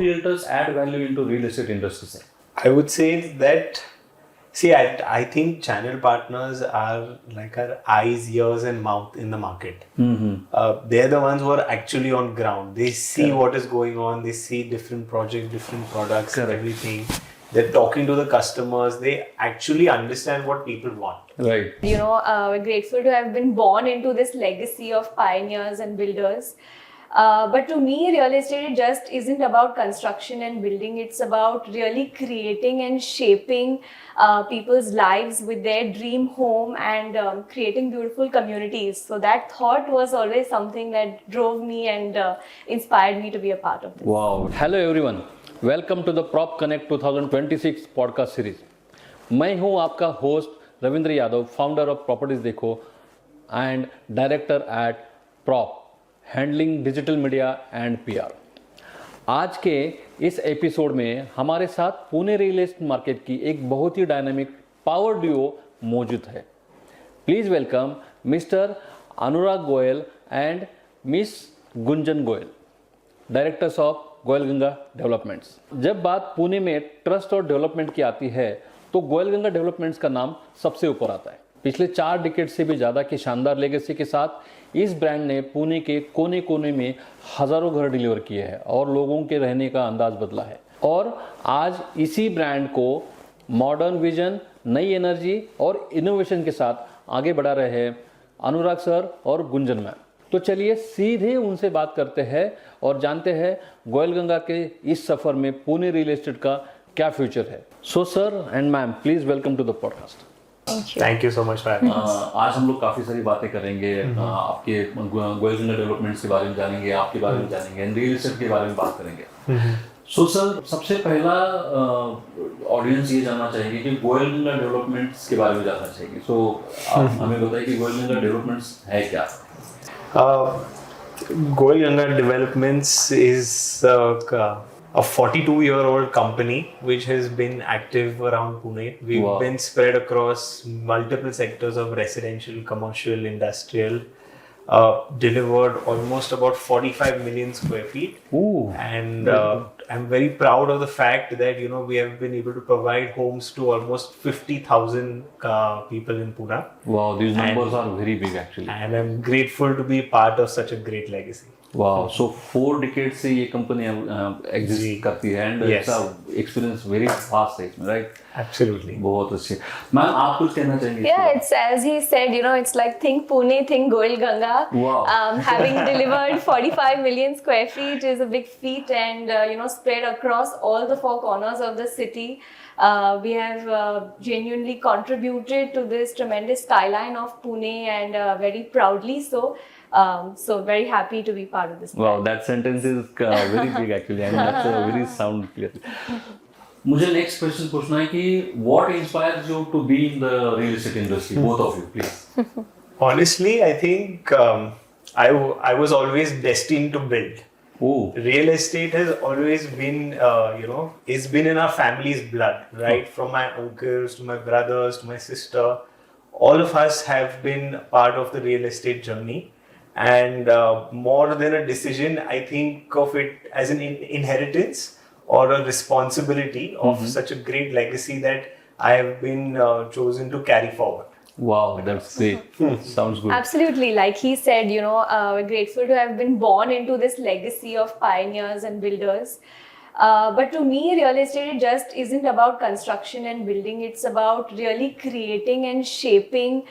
realtors add value into real estate industry, sir? I would say that, see, I think channel partners are like our eyes, ears, and mouth in the market. They're the ones who are actually on ground. They see what is going on. They see different projects, different products, everything. They're talking to the customers. They actually understand what people want. Right. We're grateful to have been born into this legacy of pioneers and builders. But to me, real estate it just isn't about construction and building. It's about really creating and shaping people's lives with their dream home and creating beautiful communities. So that thought was always something that drove me and inspired me to be a part of this. Wow. Hello everyone. Welcome to the prop connect 2026 podcast series. मैं हूं आपका host Ravindra Yadav, founder of properties Dekho and director at prop, handling digital media and PR. आज के इस episode में हमारे साथ Pune real estate market की एक बहुत ही डायनामिक पावर ड्यूओ मौजूद है। Please welcome mister Anurag Goyal and miss Gunjan Goyal, directors of Goyal Ganga developments. जब बात पुणे में ट्रस्ट और डेवलपमेंट की आती है तो गोयल गंगा डेवलपमेंट्स का नाम सबसे ऊपर आता है। पिछले 4 डिकेड से भी ज़्यादा की शानदार लेगेसी के साथ इस ब्रांड ने पुणे के कोने कोने में हज़ारों घर डिलीवर किए हैं और लोगों के रहने का अंदाज बदला है। और आज इसी ब्रांड को मॉडर्न विजन, नई एनर्जी और इनोवेशन के साथ आगे बढ़ा रहे हैं अनुराग सर और गुंजन मैम। तो चलिए सीधे उनसे बात करते हैं और जानते हैं गोयल गंगा के इस सफर में पुणे रियल एस्टेट का क्या फ्यूचर है। So sir and ma'am, please welcome to the podcast. Thank you so much for having us. आज हम लोग काफ़ी सारी बातें करेंगे, आपके गोयल गंगा डेवलपमेंट्स के बारे में जानेंगे, आपके बारे में जानेंगे, रियल एस्टेट के बारे में बात करेंगे। सो सर, सबसे पहला ऑडियंस ये जानना चाहेंगे कि गोयल गंगा डेवलपमेंट्स के बारे में जानना चाहेंगे। सो आप हमें बताइए कि गोयल गंगा डेवलपमेंट्स है क्या? Goel Ganga Developments is a 42-year-old company which has been active around Pune. We've been spread across multiple sectors of residential, commercial, industrial, delivered almost about 45 million square feet. And I'm very proud of the fact that, we have been able to provide homes to almost 50,000 people in Pune. Wow, these numbers are very big actually. And I'm grateful to be part of such a great legacy. Wow, so 4 decades से ये company exist करती है and इसका experience very fast है इसमें, right? Absolutely. बहुत अच्छी। Ma'am, आप कुछ कहना चाहेंगे? Yeah, it's as he said, it's like think Pune, think Goel Ganga. Wow. Having delivered 45 million square feet is a big feat, and spread across all the 4 corners of the city. We have genuinely contributed to this tremendous skyline of Pune, and very proudly so. So very happy to be part of this. Wow, that sentence is very big actually, and that's a very sound clear. मुझे next question पूछना है कि what inspires you to be in the real estate industry, both of you, please? Honestly, I think I was always destined to build. Oh. Real estate has always been, it's been in our family's blood, right? From my uncles to my brothers to my sister, all of us have been part of the real estate journey. And more than a decision, I think of it as an inheritance or a responsibility of such a great legacy that I have been chosen to carry forward. Wow, that's great. Sounds good. Absolutely. Like he said, we're grateful to have been born into this legacy of pioneers and builders. But to me, real estate it just isn't about construction and building. It's about really creating and shaping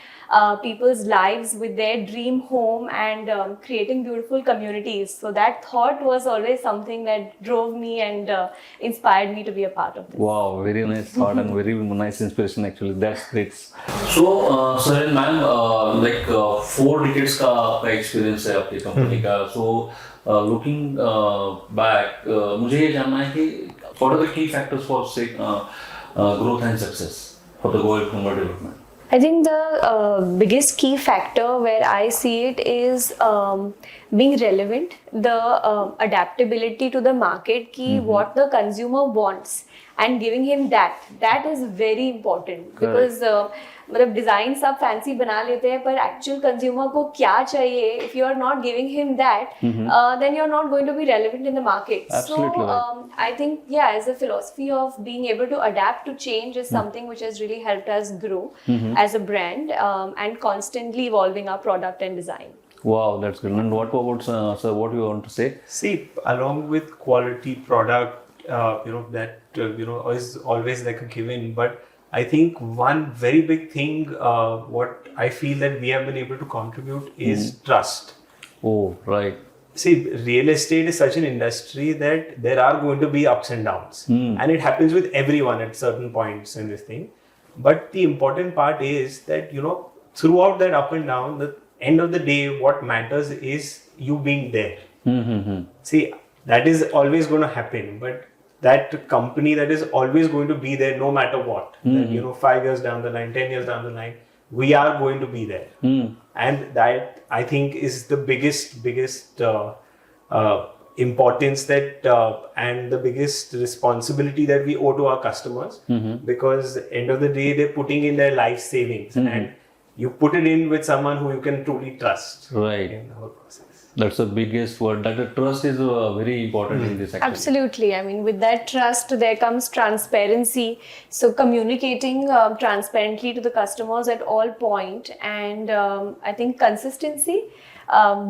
people's lives with their dream home and creating beautiful communities. So that thought was always something that drove me and inspired me to be a part of this. Wow, very nice thought and very nice inspiration actually. That's great. So, sir and ma'am, 4 decades का आपका experience है आपकी company का. So, looking back, मुझे ये जानना है कि what are the key factors for growth and success for the Goel Ganga development? I think the biggest key factor where I see it is being relevant, the adaptability to the market, what the consumer wants. and giving him that is very important because मतलब design सब fancy बना लेते हैं पर actual consumer को क्या चाहिए if you are not giving him that then you are not going to be relevant in the market. Absolutely So I think as a philosophy of being able to adapt to change is something which has really helped us grow as a brand and constantly evolving our product and design. Wow, that's good. And what about sir? What do you want to say? See, along with quality product, that is always like a given. But I think one very big thing, what I feel that we have been able to contribute is trust. Oh, right. See, real estate is such an industry that there are going to be ups and downs, and it happens with everyone at certain points in this thing. But the important part is that throughout that up and down, the end of the day, what matters is you being there. See, that is always going to happen, but that company that is always going to be there no matter what. That, 5 years down the line, 10 years down the line, we are going to be there. And that I think is the biggest importance that and the biggest responsibility that we owe to our customers, because end of the day they're putting in their life savings and you put it in with someone who you can truly trust. Right. In the whole process. That's the biggest word. That trust is very important in this. Actually. Absolutely. I mean, with that trust, there comes transparency. So communicating transparently to the customers at all point, and I think consistency,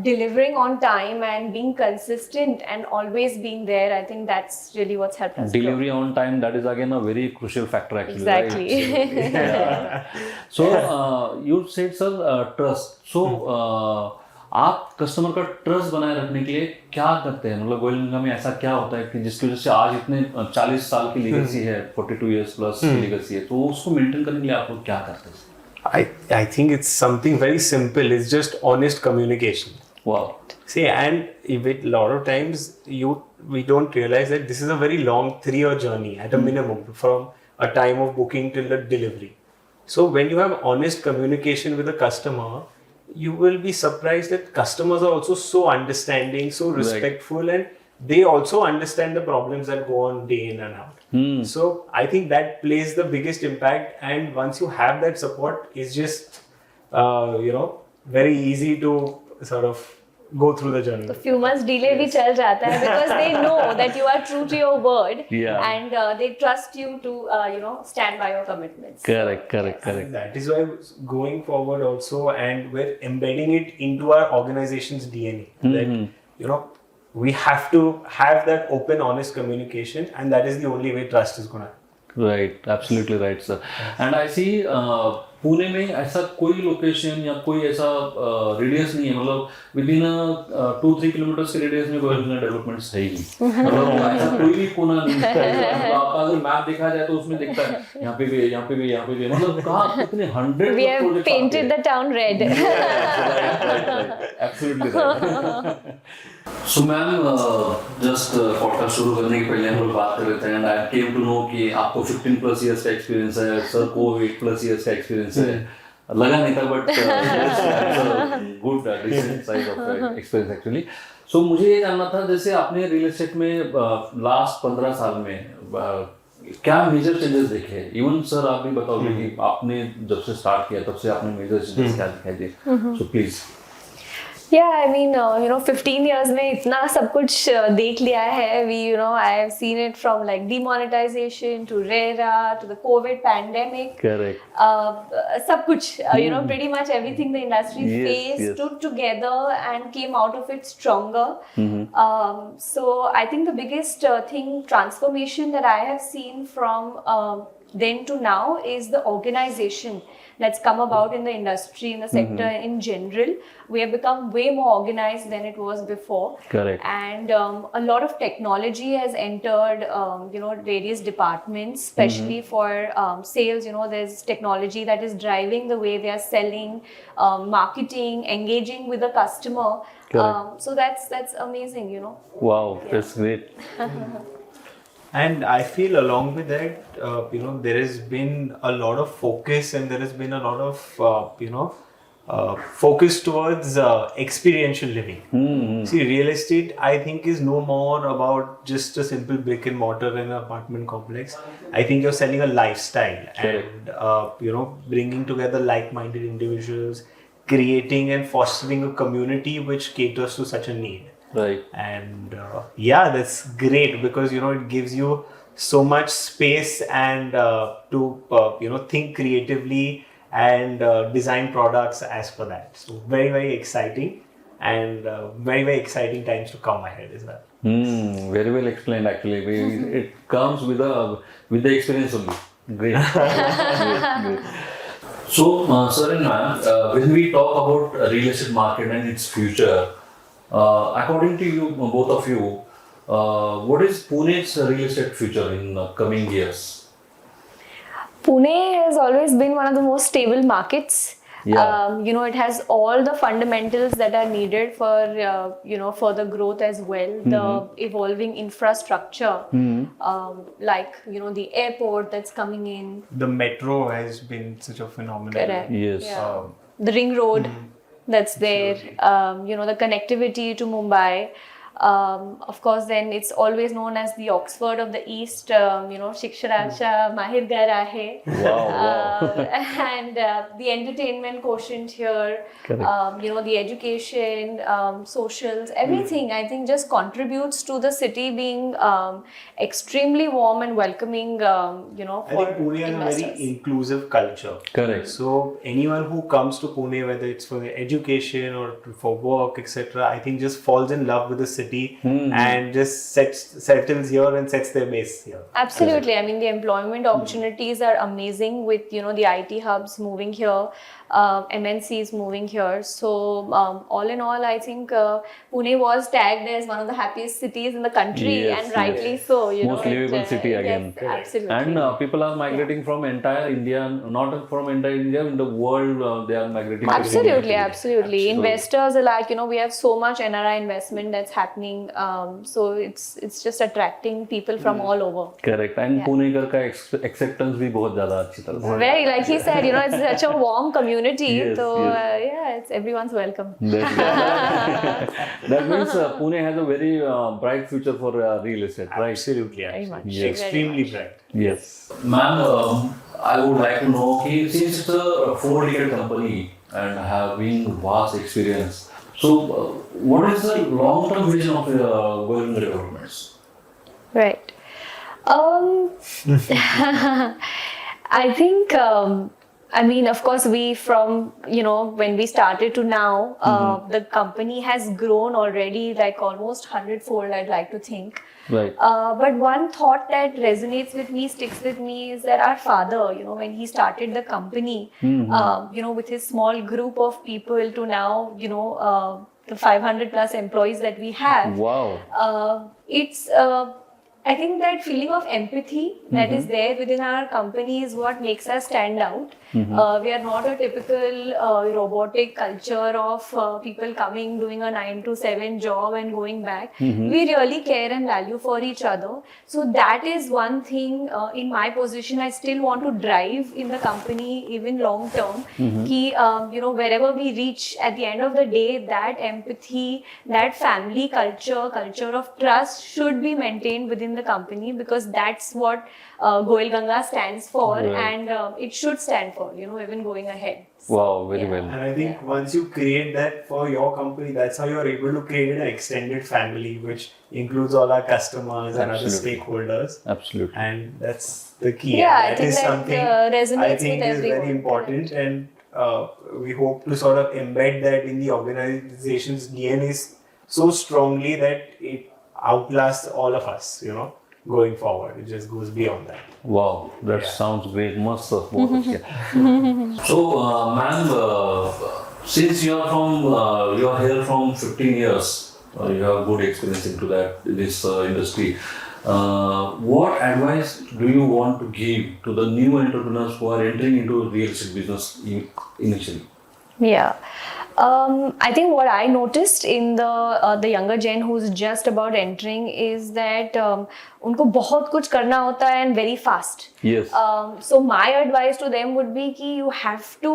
delivering on time and being consistent and always being there. I think that's really what's helped us. Delivery on time. That is again a very crucial factor. Actually. Exactly. Right? Yeah. So you said, sir, trust. So. आप customer का trust बनाए रखने के लिए क्या करते हैं? मतलब गोयल गंगा में ऐसा क्या होता है कि जिसकी वजह से आज इतने 40 साल की लीगेसी है, 42 years प्लस की लीगेसी है, तो उसको मेंटेन करने के लिए आप लोग क्या करते हैं? I think it's something very simple. It's just honest communication. Wow. See, and with a lot of times we don't realize that this is a very long 3-year journey at a minimum, from a time of booking till the delivery. So when you have honest communication with the customer, you will be surprised that customers are also so understanding, so respectful, and they also understand the problems that go on day in and out. So I think that plays the biggest impact, and once you have that support, it's just very easy to sort of go through the journey. So few months delay भी चल जाता है because they know that you are true to your word, and they trust you to stand by your commitments. Correct. And that is why going forward also, and we're embedding it into our organization's DNA, that we have to have that open, honest communication, and that is the only way trust is gonna. Right, absolutely right, sir. And I see Pune में ऐसा कोई location या कोई ऐसा radius नहीं है, मतलब within 2-3 kilometre के रेडियस में कोई डेवलपमेंट है ही नहीं, मतलब ऐसा कोई भी कोना नहीं है। आपका अगर मैप देखा जाए तो उसमें दिखता है यहाँ पे भी, मतलब कहाँ कितने 100 We have painted the town red. right. Absolutely right. So ma'am, just podcast शुरू करने के पहले हम लोग बात कर रहे थे, and I came to know कि आपको 15+ years का एक्सपीरियंस है, सर को 8+ years का एक्सपीरियंस है। लगा नहीं था, but good decent size of experience actually. So मुझे ये जानना था, जैसे आपने रियल एस्टेट में लास्ट 15 साल में क्या मेजर चेंजेस देखे? इवन सर आप भी बताओगे कि आपने जब से स्टार्ट किया तब से आपने मेजर चेंजेस क्या दिखाई दिए? So please. Yeah, I mean, 15 years में इतना सब कुछ देख लिया है. I have seen it from like demonetization to RERA to the COVID pandemic. Correct. सब कुछ, pretty much everything the industry faced, stood together and came out of it stronger. So I think the biggest transformation that I have seen from then to now is the organization that's come about in the industry, in the sector in general. We have become way more organized than it was before. Correct. And a lot of technology has entered, various departments, especially for sales. There's technology that is driving the way they are selling, marketing, engaging with the customer. So that's amazing, Wow, that's great. And I feel along with that, there has been a lot of focus, and there has been a lot of, focused towards experiential living. See, real estate, I think, is no more about just a simple brick and mortar in an apartment complex. I think you're selling a lifestyle and bringing together like-minded individuals, creating and fostering a community which caters to such a need. Right. And that's great because it gives you so much space and to think creatively and design products as per that. So very, very exciting and very, very exciting times to come ahead as well. Very well explained actually. It comes with the experience only. Great. Great. So, sir and ma'am, when we talk about real estate market and its future, according to you, both of you, what is Pune's real estate future in the coming years? Pune has always been one of the most stable markets. Yeah. It has all the fundamentals that are needed for further growth as well. The evolving infrastructure, like the airport that's coming in. The metro has been such a phenomenal. Correct. Yes. Yeah. The ring road that's there. The connectivity to Mumbai. Of course, then it's always known as the Oxford of the East. Shiksharacha Mahir Ghar Aahe. Wow. And the entertainment quotient here, Correct. the education, socials, everything I think just contributes to the city being extremely warm and welcoming. I think For Pune has a investors. very inclusive culture. Correct. So anyone who comes to Pune, whether it's for education or for work, etc., I think just falls in love with the city and just settles here and sets their base here. Absolutely. I mean, the employment opportunities are amazing with, the IT hubs moving here, MNCs moving here. So, all in all, I think Pune was tagged as one of the happiest cities in the country, Yes, and rightly yes. so. Most livable city again. Yes, absolutely. And people are migrating from entire India, not from entire India, in the world they are migrating. to Absolutely, Pune. absolutely. Investors are like, we have so much NRI investment that's happening. So it's just attracting people from all over. Correct. And Pune का acceptance भी बहुत ज़्यादा अच्छी तरह से. Very, like he said, it's such a warm community. Yes, So yes. it's everyone's welcome. That means Pune has a very bright future for real estate, right? Absolutely, Very much. absolutely. Very Extremely much. bright. Yes. Ma'am, I would like to know, since it's a 4-decade company and having vast experience, so what is the long-term vision of Goenka Developments? Right. I think, of course, we from, when we started to now, the company has grown already like almost 100-fold, I'd like to think. Right. But one thought that resonates with me, sticks with me, is that our father, when he started the company, with his small group of people to now, the 500 plus employees that we have. Wow. It's I think that feeling of empathy that is there within our company is what makes us stand out. We are not a typical robotic culture of people coming, doing a 9 to 7 job and going back. We really care and value for each other. So that is one thing in my position I still want to drive in the company even long term. Wherever we reach, at the end of the day, that empathy, that family culture of trust should be maintained within the company, because that's what Goenka stands for, and it should stand for, even going ahead. Wow, very well. And I think once you create that for your company, that's how you're able to create an extended family, which includes all our customers and other Absolutely. stakeholders. Absolutely. And that's the key. Yeah, And I think is that something resonates I think with is everyone. very important, and we hope to sort of embed that in the organization's DNA so strongly that it outlasts all of us, going forward. It just goes beyond that. Wow, that Yeah. sounds great. Must have both. So, ma'am, since you are here from 15 years, you have good experience into this industry. What advice do you want to give to the new entrepreneurs who are entering into real estate business initially? Yeah. I think what I noticed in the younger gen who's just about entering is that उनको बहुत कुछ करना होता है and very fast. Yes. So my advice to them would be कि you have to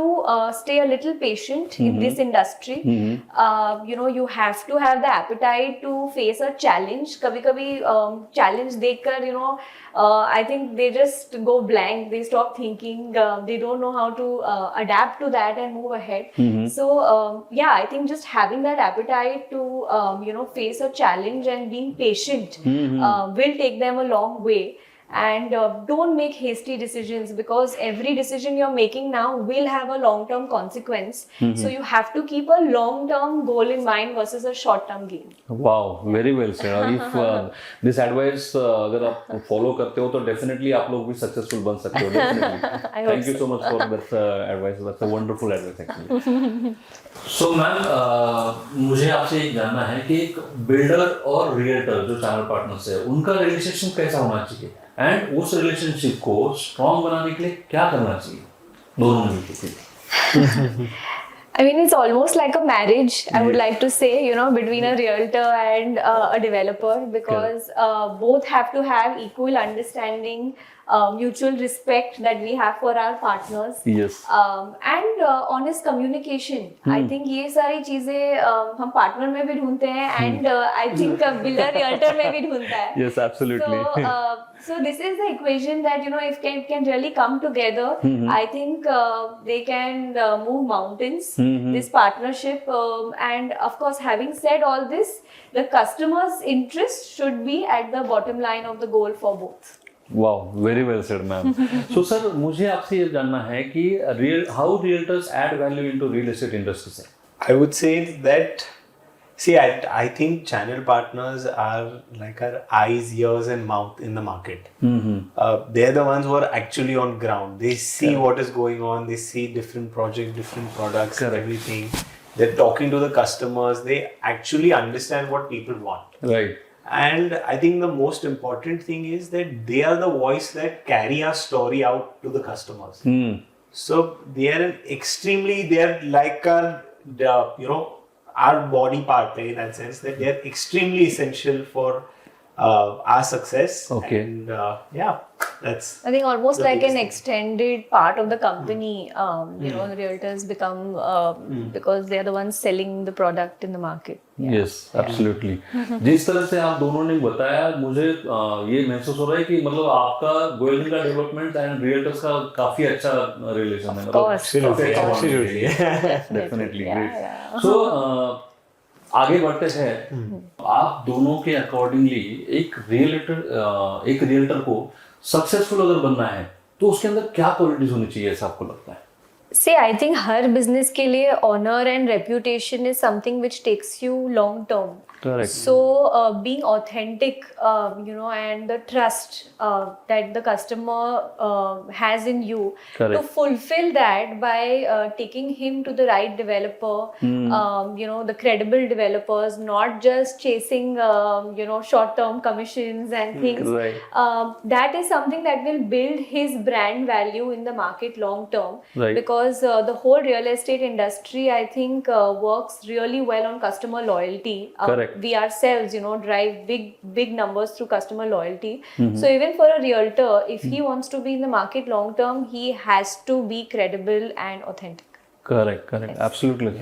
stay a little patient in this industry. You have to have the appetite to face a challenge. कभी-कभी challenge देखकर I think they just go blank. They stop thinking. They don't know how to adapt to that and move ahead. So I think just having that appetite to face a challenge and being patient will take them a long way. And don't make hasty decisions, because every decision you're making now will have a long-term consequence. So you have to keep a long-term goal in mind versus a short-term gain. Wow, very well said. If this advice अगर आप follow करते हो तो definitely आप लोग भी successful बन सकते हो. Definitely. Thank you so much for that advice. That's a wonderful advice actually. So ma'am मुझे आपसे एक जानना है कि एक बिल्डर और रियल्टर जो चैनल पार्टनर्स है उनका रिलेशनशिप कैसा होना चाहिए, एंड उस रिलेशनशिप को स्ट्रॉन्ग बनाने के लिए क्या करना चाहिए दोनों मिलकर? I mean, it's almost like a marriage, I would like to say, between a realtor and a developer, because both have to have equal understanding, mutual respect that we have for our partners. Yes. And honest communication. I think ये सारी चीजें हम partner में भी ढूंढते हैं, and I think builder realtor में भी ढूंढता है. Yes, absolutely. So this is the equation that if can really come together, I think they can move mountains. This partnership, and of course, having said all this, the customer's interest should be at the bottom line of the goal for both. Wow, very well said, ma'am. So, sir, मुझे आपसे ये जानना है कि how realtors add value into real estate industry, sir? I would say that, I think channel partners are like our eyes, ears, and mouth in the market. They're the ones who are actually on ground. They see what is going on. They see different projects, different products, everything. They're talking to the customers. They actually understand what people want. Right. And I think the most important thing is that they are the voice that carry our story out to the customers. So they are like our body part in that sense, that they are extremely essential for our success. Okay. And that's. I think almost the like an biggest thing. extended part of the company. The realtors become because they are the ones selling the product in the market. Yes, absolutely. जिस तरह से आप दोनों ने बताया, मुझे ये महसूस हो रहा है कि मतलब आपका गोल्डन का डेवलपमेंट एंड रियल्टर्स का काफी अच्छा रिलेशन है. Absolutely. Definitely great. So आगे बढ़ते हैं, आप दोनों के अकॉर्डिंगली एक रियल्टर को सक्सेसफुल अगर बनना है तो उसके अंदर क्या क्वालिटीज होनी चाहिए ऐसा आपको लगता है? See, I think her business के लिए honor and reputation is something which takes you long term. Correct. So being authentic, and the trust that the customer has in you, Correct. to fulfill that by taking him to the right developer, the credible developers, not just chasing short-term commissions and things. Right. That is something that will build his brand value in the market long term. Right. Because the whole real estate industry, I think, works really well on customer loyalty. Correct. We ourselves, drive big numbers through customer loyalty. So even for a realtor, if he wants to be in the market long term, he has to be credible and authentic. Correct. Yes. Absolutely.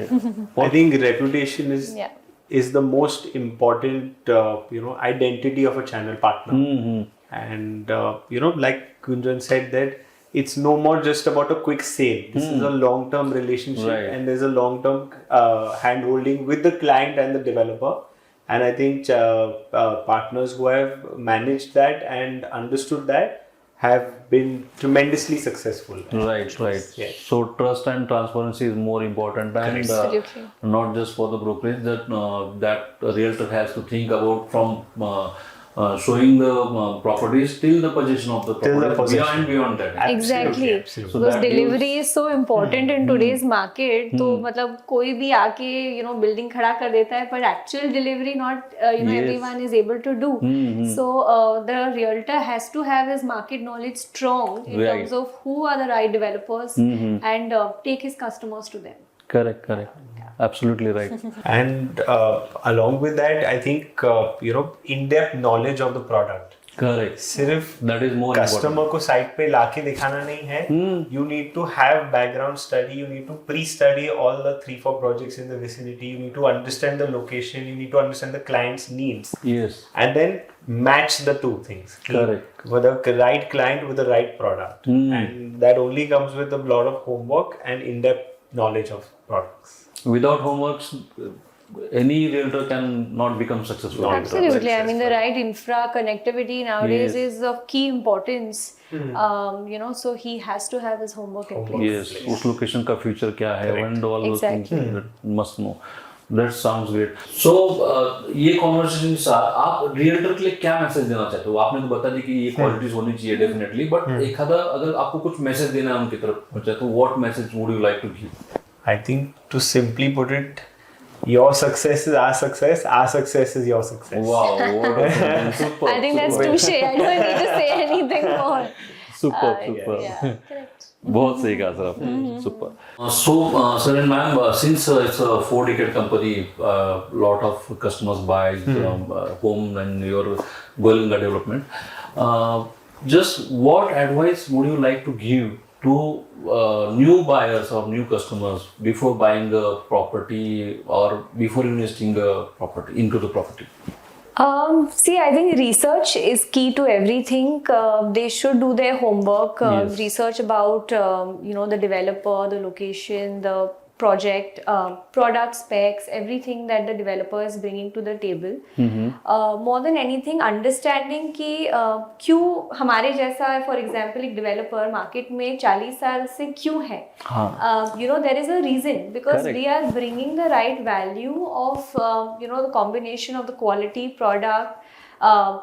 I think reputation is the most important, identity of a channel partner. And, like Kunjan said, that it's no more just about a quick sale. This is a long-term relationship, Right. and there's a long-term hand-holding with the client and the developer. And I think partners who have managed that and understood that have been tremendously successful. Right. Yes. So trust and transparency is more important, and Absolutely. not just for the brokerage that a realtor has to think about from showing the properties till the possession of the Till the property, possession. beyond that. Exactly. Absolutely. So Because that delivery is so important in today's market. तो मतलब कोई भी आके building खड़ा कर देता है, but actual delivery not everyone is able to do. So the realtor has to have his market knowledge strong in Right. terms of who are the right developers and take his customers to them. Correct. Absolutely right. And along with that, I think in-depth knowledge of the product. Correct. सिर्फ That is more customer important. को site पे लाके दिखाना नहीं है. You need to have background study. You need to pre-study all the 3-4 projects in the vicinity. You need to understand the location. You need to understand the client's needs, Yes. and then match the two things. Correct. With the right client with the right product, and that only comes with a lot of homework and in-depth knowledge of products. Without homeworks, any realtor can not become successful. realtor, Absolutely. right? I mean, the right infra connectivity nowadays Yes. is of key importance. So he has to have his homework in place. Yes, उस location का future क्या है, and all those things Exactly. that must know. That sounds great. So ये conversation के साथ आप realtor के लिए क्या मैसेज देना चाहते हो? आपने तो बता दी कि ये क्वालिटीज होनी चाहिए डेफिनेटली, बट एक आधा अगर आपको कुछ मैसेज देना है उनकी तरफ पहुंचा तो what message would you like to give? I think to simply put it, your success is our success. Our success is your success. Wow, what a super. I think that's touche. I don't need to say anything more. Super. Yeah, correct. बहुत सही कहा sir आपने. Super. So, sir and ma'am, since it's a 4-decade company, lot of customers buy home and you're going in the development. Just what advice would you like to give to new buyers or new customers before buying a property or before investing into the property? See, I think research is key to everything. They should do their homework, Yes. research about the developer, the location, the project, product specs, everything that the developer is bringing to the table. More than anything, understanding कि क्यों हमारे जैसा, for example, एक developer market में 40 साल से क्यों है? There is a reason, because Correct. we are bringing the right value of the combination of the quality, product,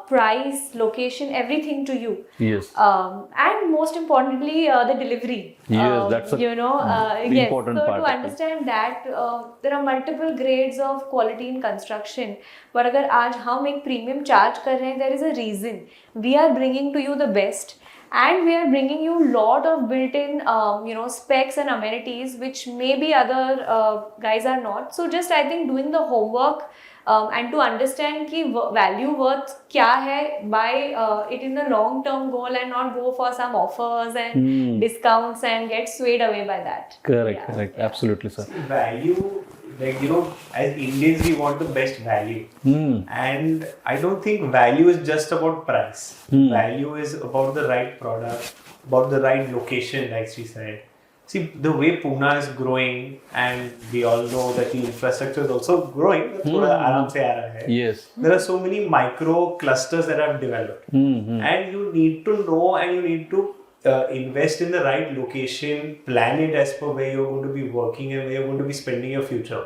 price, location, everything to you. Yes. And most importantly, the delivery. Yes, that's a yes. important So part to of it. understand that there are multiple grades of quality in construction. But अगर आज हम एक premium charge कर रहे हैं, there is a reason. We are bringing to you the best. And we are bringing you lot of built-in, specs and amenities which maybe other guys are not. So just I think doing the homework and to understand कि value worth क्या है, buy it in the long-term goal and not go for some offers and discounts and get swayed away by that. Correct. Absolutely, sir. Value, as Indians, we want the best value. And I don't think value is just about price. Value is about the right product, about the right location, like she said. See, the way Pune is growing, and we all know that the infrastructure is also growing, थोड़ा आराम से आ रहा है. Yes. There are so many micro clusters that have developed, and you need to know and you need to invest in the right location, plan it as per where you're going to be working and where you're going to be spending your future.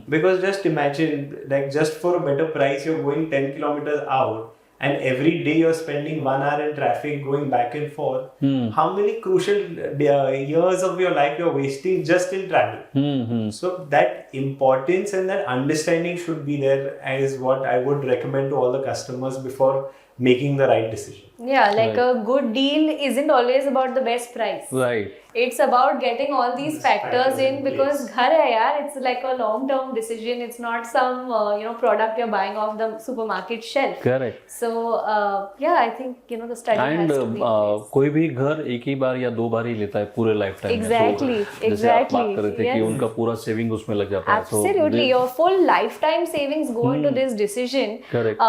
Because just imagine, just for a better price, you're going 10 kilometers out, and every day you're spending 1 hour in traffic going back and forth. How many crucial years of your life you're wasting just in travel? So that importance and that understanding should be there, is what I would recommend to all the customers before making the right decision. Yeah, like a good deal isn't always about the best price. Right. It's about getting all these factors in, because घर है यार, it's like a long-term decision. It's not some product you're buying off the supermarket shelf. Correct. So I think the study And has to be in place. कोई भी घर एक ही बार या 2 बार ही लेता है पूरे लाइफ टाइम में. Exactly, जैसे आप बात कर रहे थे कि yes. उनका पूरा सेविंग उसमें लग जाता है. So Absolutely, they- your full lifetime savings go into this decision. Correct.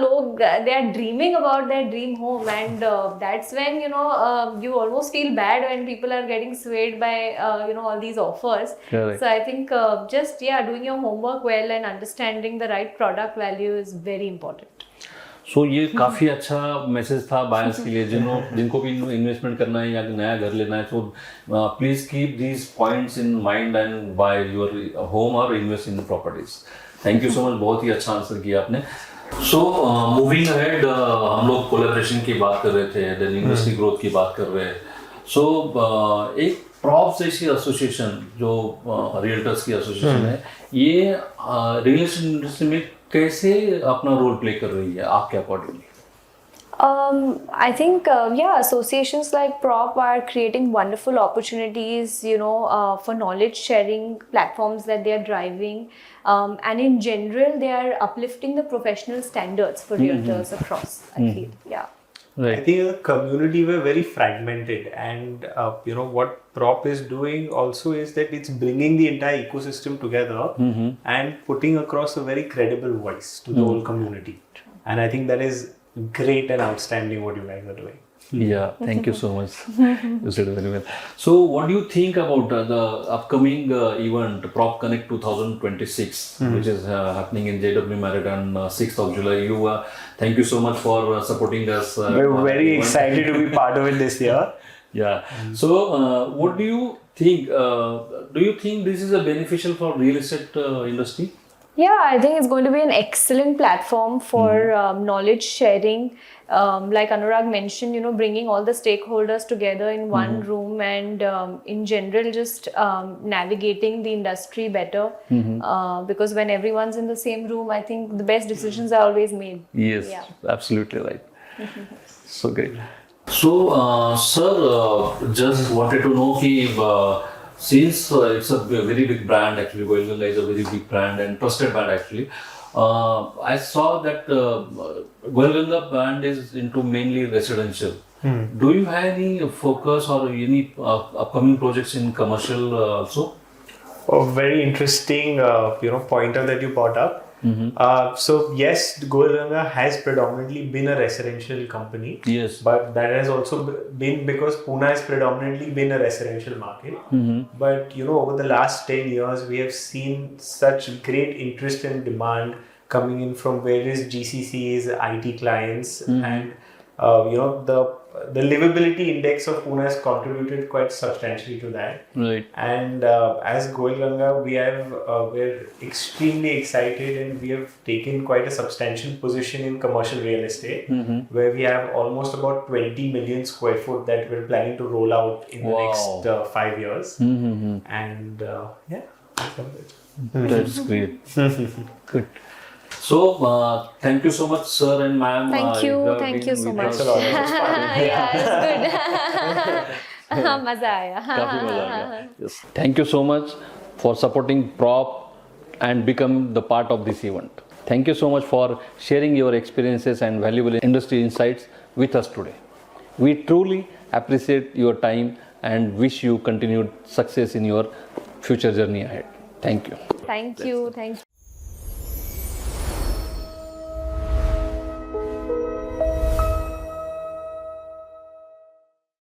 लोग they are dreaming about their dream home, and that's when you almost feel bad when people are getting swayed by all these offers. Correct. So I think just doing your homework well and understanding the right product value is very important. सो ये काफ़ी अच्छा message था buyers के लिए जिनको भी investment करना है या नया घर लेना है. So please keep these points in mind and buy your home और invest in properties. Thank you so much, बहुत ही अच्छा आंसर किया आपने. सो मूविंग अहेड, हम लोग कोलैबोरेशन की बात कर रहे थे, देन इंडस्ट्री ग्रोथ की बात कर रहे हैं. सो एक प्रॉप्स जैसी एसोसिएशन जो रियल्टर्स की एसोसिएशन है, ये रियल एस्टेट इंडस्ट्री में कैसे अपना रोल प्ले कर रही है आपके accordingly? I think, associations like Prop are creating wonderful opportunities, for knowledge sharing platforms that they are driving. And in general, they are uplifting the professional standards for realtors across, I feel. Yeah. I Right. think the community were very fragmented, and what Prop is doing also is that it's bringing the entire ecosystem together and putting across a very credible voice to the whole community. And I think that is great and outstanding what you guys are doing. Yeah, thank you so much. You said very well. So, what do you think about the upcoming event, Prop Connect 2026, which is happening in JW Marriott on 6th of July? Thank you so much for supporting us. We're for very the event. excited to be part of it this year. Yeah. So, what do you think? Do you think this is a beneficial for real estate industry? Yeah, I think it's going to be an excellent platform for knowledge sharing. Like Anurag mentioned, bringing all the stakeholders together in one room and in general just navigating the industry better. Because when everyone's in the same room, I think the best decisions are always made. Yes, Yeah. absolutely right. So great. So, sir, just wanted to know if since it's a very big brand, actually, Goilganga is a very big brand and trusted brand actually. I saw that Goilganga brand is into mainly residential. Do you have any focus or any upcoming projects in commercial also? A very interesting, pointer that you brought up. So yes, Goilganga has predominantly been a residential company. Yes. But that has also been because Pune has predominantly been a residential market. But over the last 10 years, we have seen such great interest and demand coming in from various GCCs, IT clients, and the livability index of Pune has contributed quite substantially to that. Right. And as Goilganga, we're extremely excited, and we have taken quite a substantial position in commercial real estate, where we have almost about 20 million square foot that we're planning to roll out in the next 5 years. And yeah, That's great. Good. So, thank you so much, sir and ma'am. Thank you. have Thank been you so with much. us. Yeah, it's good. मजा आया. काफी मजा आ गया. Yes. Thank you so much for supporting Prop and become the part of this event. Thank you so much for sharing your experiences and valuable industry insights with us today. We truly appreciate your time and wish you continued success in your future journey ahead. Thank you. Thank you. Thank you.